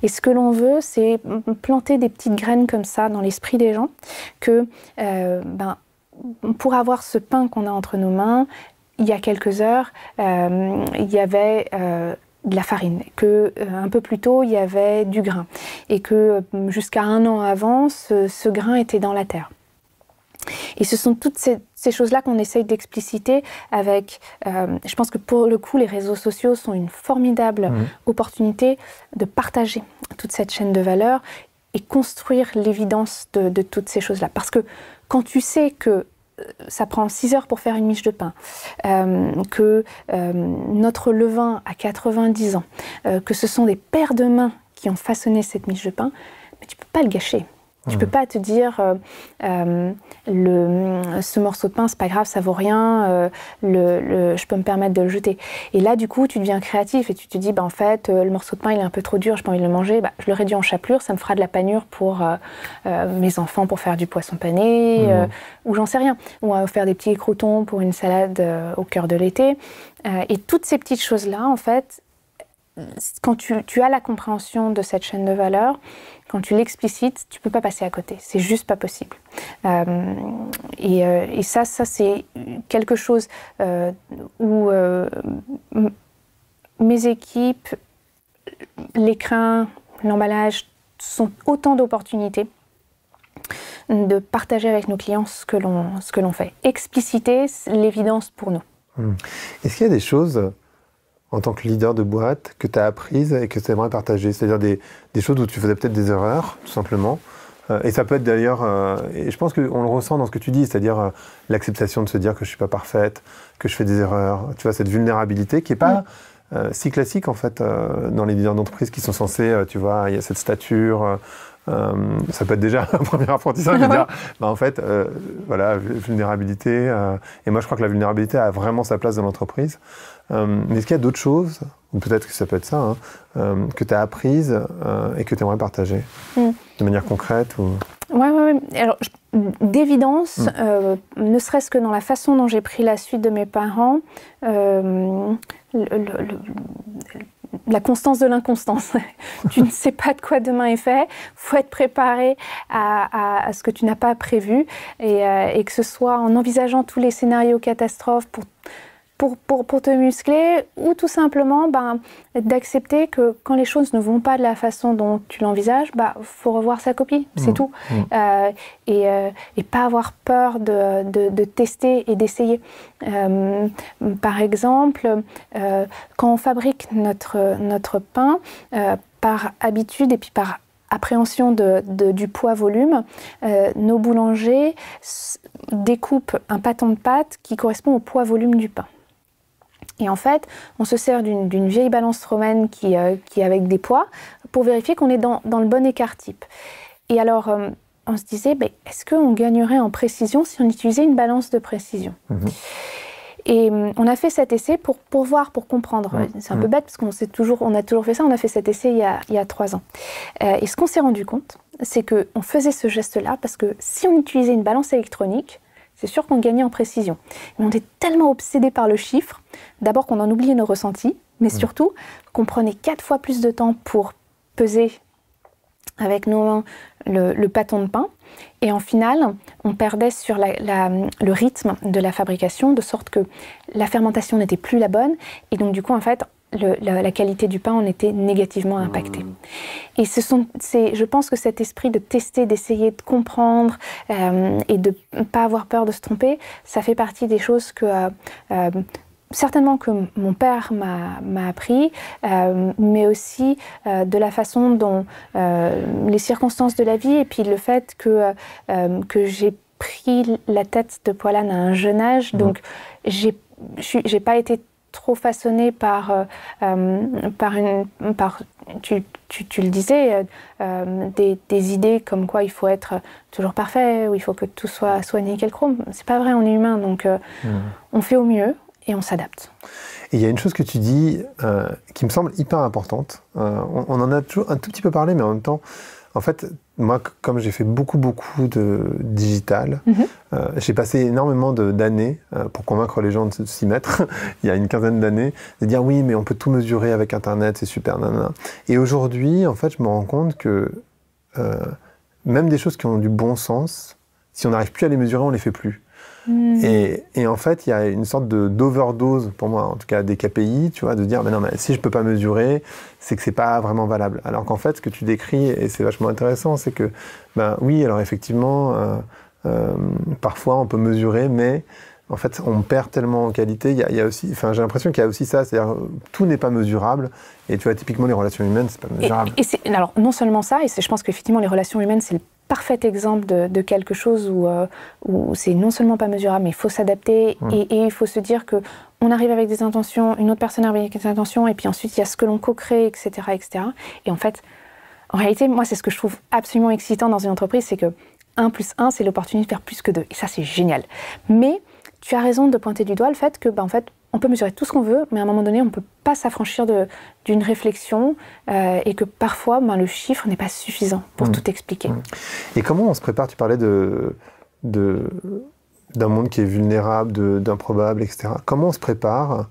S2: Et ce que l'on veut, c'est planter des petites graines comme ça dans l'esprit des gens, que pour avoir ce pain qu'on a entre nos mains, il y a quelques heures, il y avait de la farine, que un peu plus tôt, il y avait du grain, et que jusqu'à 1 an avant, ce grain était dans la terre. Et ce sont toutes ces choses-là qu'on essaye d'expliciter avec... je pense que pour le coup, les réseaux sociaux sont une formidable opportunité de partager toute cette chaîne de valeur et construire l'évidence de toutes ces choses-là. Parce que quand tu sais que ça prend 6 heures pour faire une miche de pain, que notre levain a 90 ans, que ce sont des paires de mains qui ont façonné cette miche de pain, mais tu ne peux pas le gâcher. Tu ne peux pas te dire ce morceau de pain, c'est pas grave, ça vaut rien, je peux me permettre de le jeter. Et là, du coup, tu deviens créatif et tu te dis, en fait, le morceau de pain, il est un peu trop dur, j'ai pas envie de le manger, je le réduis en chapelure, ça me fera de la panure pour mes enfants pour faire du poisson pané, ou j'en sais rien. Ou faire des petits croûtons pour une salade au cœur de l'été. Et toutes ces petites choses-là, en fait, quand tu as la compréhension de cette chaîne de valeur, quand tu l'explicites, tu ne peux pas passer à côté. C'est juste pas possible. Et ça c'est quelque chose où mes équipes, l'écrin, l'emballage sont autant d'opportunités de partager avec nos clients ce que l'on fait. Expliciter l'évidence pour nous.
S1: Est-ce qu'il y a des choses en tant que leader de boîte que tu as apprises et que tu aimerais partager? C'est-à-dire des choses où tu faisais peut-être des erreurs, tout simplement. Et ça peut être d'ailleurs, et je pense qu'on le ressent dans ce que tu dis, c'est-à-dire l'acceptation de se dire que je ne suis pas parfaite, que je fais des erreurs, tu vois, cette vulnérabilité qui n'est pas si classique en fait dans les leaders d'entreprise qui sont censés, tu vois, il y a cette stature, ça peut être déjà un premier apprentissage de dire, en fait, voilà, vulnérabilité, et moi je crois que la vulnérabilité a vraiment sa place dans l'entreprise. Mais est-ce qu'il y a d'autres choses, ou peut-être que ça peut être ça, que tu as apprises et que tu aimerais partager de manière concrète ou...
S2: Oui. Alors, d'évidence, ne serait-ce que dans la façon dont j'ai pris la suite de mes parents, la constance de l'inconstance. Tu ne sais pas de quoi demain est fait. Il faut être préparé à ce que tu n'as pas prévu et que ce soit en envisageant tous les scénarios catastrophes pour te muscler ou tout simplement d'accepter que quand les choses ne vont pas de la façon dont tu l'envisages, faut revoir sa copie, c'est tout. Et pas avoir peur de tester et d'essayer. Par exemple, quand on fabrique notre pain, par habitude et puis par appréhension du poids-volume, nos boulangers découpent un pâton de pâte qui correspond au poids-volume du pain. Et en fait, on se sert d'une vieille balance romaine qui est avec des poids pour vérifier qu'on est dans le bon écart type. Et alors, on se disait, est-ce qu'on gagnerait en précision si on utilisait une balance de précision ? Et on a fait cet essai pour voir, pour comprendre. C'est un peu bête parce on a toujours fait ça, on a fait cet essai il y a 3 ans. Et ce qu'on s'est rendu compte, c'est qu'on faisait ce geste-là parce que si on utilisait une balance électronique, c'est sûr qu'on gagnait en précision. Mais on était tellement obsédés par le chiffre, d'abord qu'on en oubliait nos ressentis, mais surtout qu'on prenait 4 fois plus de temps pour peser avec nos mains le pâton de pain. Et en final, on perdait sur le rythme de la fabrication, de sorte que la fermentation n'était plus la bonne. Et donc du coup, en fait, la qualité du pain en était négativement impactée. Et je pense que cet esprit de tester, d'essayer de comprendre et de ne pas avoir peur de se tromper, ça fait partie des choses que certainement que mon père m'a appris, mais aussi de la façon dont les circonstances de la vie et puis le fait que j'ai pris la tête de poil-âne à un jeune âge, donc j'ai pas été trop façonnée par tu le disais, des idées comme quoi il faut être toujours parfait, ou il faut que tout soit nickel chrome. C'est pas vrai, on est humain, donc on fait au mieux et on s'adapte.
S1: Et il y a une chose que tu dis qui me semble hyper importante. On en a toujours un tout petit peu parlé, mais en même temps, en fait, moi, comme j'ai fait beaucoup de digital, j'ai passé énormément d'années pour convaincre les gens de s'y mettre, il y a une 15aine d'années, de dire oui, mais on peut tout mesurer avec Internet, c'est super, nanana. Et aujourd'hui, en fait, je me rends compte que même des choses qui ont du bon sens, si on n'arrive plus à les mesurer, on les fait plus. Et en fait, il y a une sorte d'overdose, pour moi, en tout cas des KPI, tu vois, de dire, mais non, mais si je peux pas mesurer, c'est que c'est pas vraiment valable. Alors qu'en fait, ce que tu décris, et c'est vachement intéressant, c'est que, oui, alors effectivement, parfois on peut mesurer, mais en fait on perd tellement en qualité. Il y a aussi, enfin, j'ai l'impression qu'il y a aussi ça, c'est-à-dire tout n'est pas mesurable. Et tu vois, typiquement les relations humaines, c'est pas mesurable.
S2: Alors non seulement ça, et je pense qu'effectivement les relations humaines, c'est le parfait exemple de quelque chose où c'est non seulement pas mesurable, mais il faut s'adapter et il faut se dire que on arrive avec des intentions, une autre personne arrive avec des intentions, et puis ensuite il y a ce que l'on co-crée, etc., etc. Et en fait, en réalité, moi, c'est ce que je trouve absolument excitant dans une entreprise, c'est que 1 plus 1, c'est l'opportunité de faire plus que 2. Et ça, c'est génial. Mais tu as raison de pointer du doigt le fait que, en fait, on peut mesurer tout ce qu'on veut, mais à un moment donné, on ne peut pas s'affranchir d'une réflexion et que parfois, le chiffre n'est pas suffisant pour tout expliquer.
S1: Et comment on se prépare? Tu parlais d'un monde qui est vulnérable, d'improbable, etc. Comment on se prépare,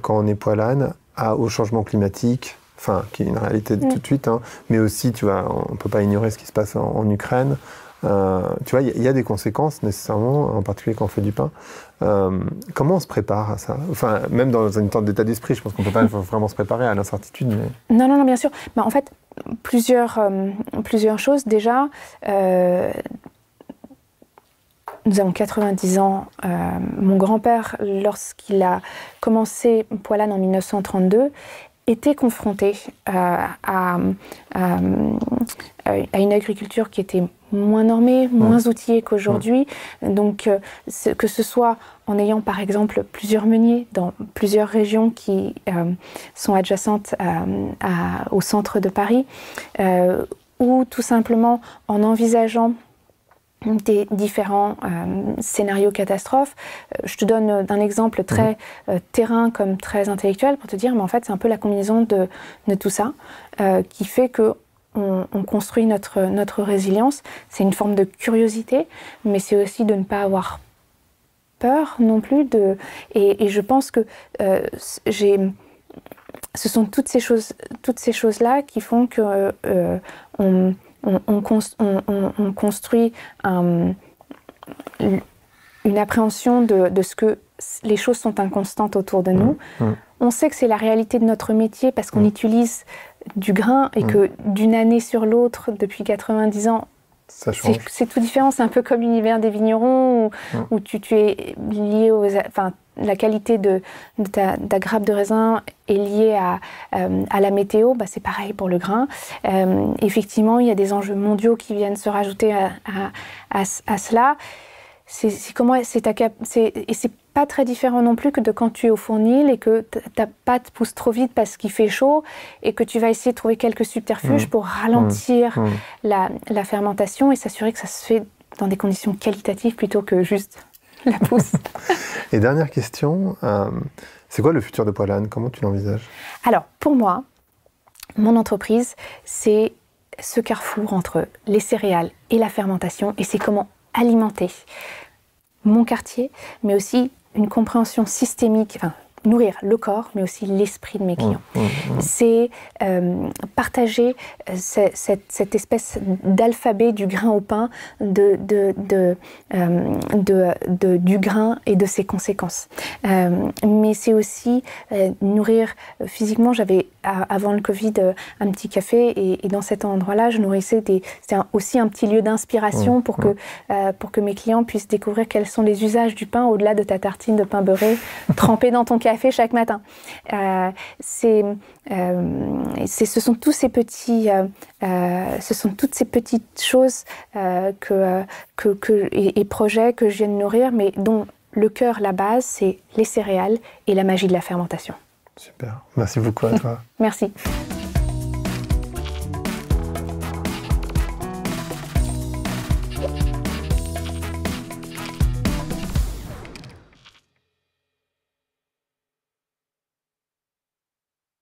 S1: quand on est poilane, au changement climatique, enfin, qui est une réalité de tout de suite, hein, mais aussi, tu vois, on ne peut pas ignorer ce qui se passe en Ukraine. Tu vois, il y a des conséquences nécessairement, en particulier quand on fait du pain. Comment on se prépare à ça? Enfin, même dans une sorte d'état d'esprit, je pense qu'on ne peut pas vraiment se préparer à l'incertitude. Mais...
S2: Non, bien sûr. En fait, plusieurs choses. Déjà, nous avons 90 ans. Mon grand-père, lorsqu'il a commencé Poilane en 1932, était confronté à une agriculture qui était moins normée, moins outillée qu'aujourd'hui. Donc, que ce soit en ayant par exemple plusieurs meuniers dans plusieurs régions qui sont adjacentes au centre de Paris, ou tout simplement en envisageant des différents scénarios catastrophes. Je te donne un exemple très terrain comme très intellectuel pour te dire, mais en fait, c'est un peu la combinaison de tout ça qui fait que on construit notre résilience. C'est une forme de curiosité, mais c'est aussi de ne pas avoir peur non plus. Et je pense que ce sont toutes ces choses-là qui font que on construit une appréhension de ce que les choses sont inconstantes autour de nous. On sait que c'est la réalité de notre métier parce qu'on utilise du grain et que d'une année sur l'autre, depuis 90 ans, c'est tout différent. C'est un peu comme l'univers des vignerons où tu es lié la qualité de ta grappe de raisin est liée à la météo. C'est pareil pour le grain. Effectivement, il y a des enjeux mondiaux qui viennent se rajouter à cela. Et c'est pas très différent non plus que de quand tu es au fournil et que ta pâte pousse trop vite parce qu'il fait chaud et que tu vas essayer de trouver quelques subterfuges pour ralentir la fermentation et s'assurer que ça se fait dans des conditions qualitatives plutôt que juste la pousse.
S1: Et dernière question, c'est quoi le futur de Poilane? Comment tu l'envisages?
S2: Alors, pour moi, mon entreprise, c'est ce carrefour entre les céréales et la fermentation et c'est comment alimenter mon quartier, mais aussi une compréhension systémique, nourrir le corps, mais aussi l'esprit de mes clients. C'est partager cette espèce d'alphabet du grain au pain, du grain et de ses conséquences. Mais c'est aussi nourrir physiquement. J'avais, avant le Covid, un petit café et dans cet endroit-là, je nourrissais c'était aussi un petit lieu d'inspiration pour que mes clients puissent découvrir quels sont les usages du pain au-delà de ta tartine de pain beurré trempée dans ton café chaque matin. Ce sont tous ces petits, ce sont toutes ces petites choses et projets que je viens de nourrir, mais dont le cœur, la base, c'est les céréales et la magie de la fermentation.
S1: Super. Merci beaucoup à toi.
S2: Merci.